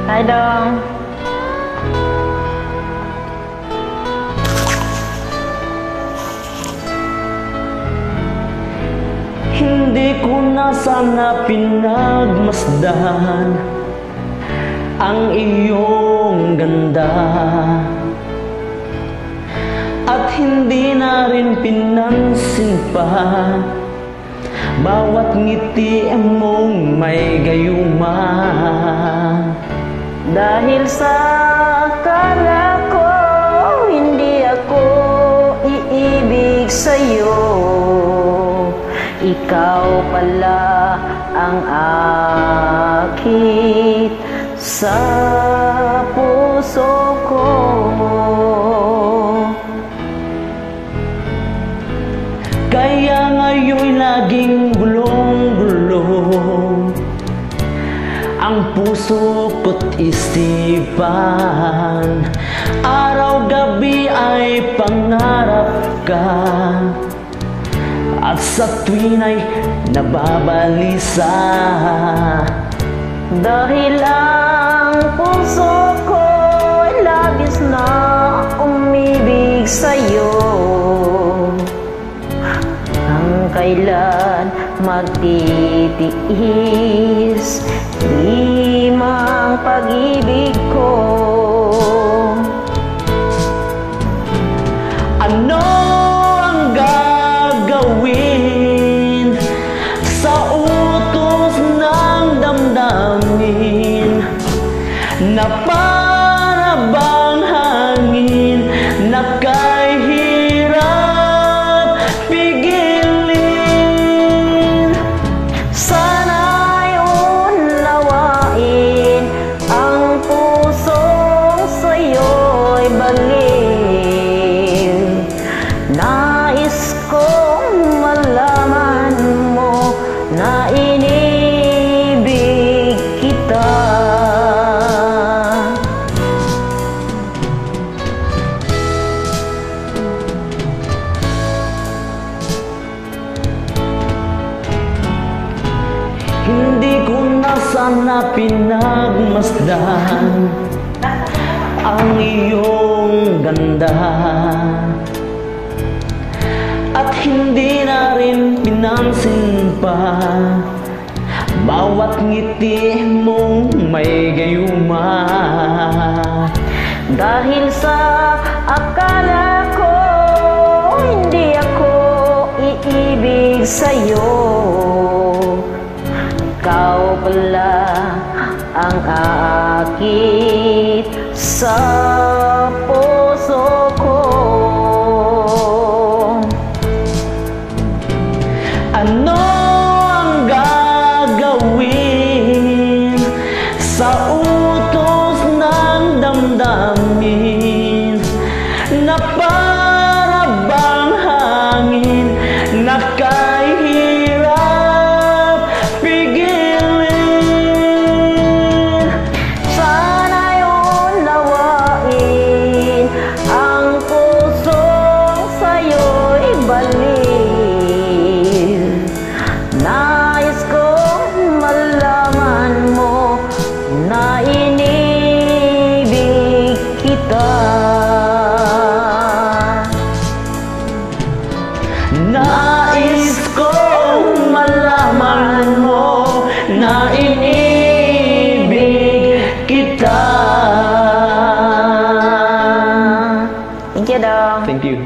Hi dong. Hindi ko na sana pinagmasdan ang iyong ganda, at hindi na rin pinansin pa bawat ngiti mong may gayuma. Dahil sa akala ko hindi ako iibig sa'yo, ikaw pala ang akit sa puso ko. Kaya ngayon'y laging gulong-gulong ang puso ko't isipan. Araw-gabi ay pangarap ka, at sa tuwin ay nababalisa. Dahil ang puso ko ay labis na umibig sa'yo, ang kailan magtitiis limang pag-ibig ko. Ano ang gagawin sa utos ng damdamin na para bang hangin na kahirap pigilin? Sana'y unawain ang pusong sa'yo'y baliw. Nais kong malaman mo na inibig kita. Hindi ko na sana pinagmasdan ang iyong ganda, at hindi na rin pinansin pa bawat ngiti mong may gayuma. Dahil sa akala ko hindi ako iibig sa'yo, ikaw pala ang aakit sa puso ko. Ano ang gagawin sa utos ng damdamin na para bang hangin na kahirap pigilin? Sana'y unawain ang pusong sa'yo'y baliw. Nais kong malaman mo na inibig kita. Nais kong malaman mo na inibig kita. Thank you, dong. Thank you.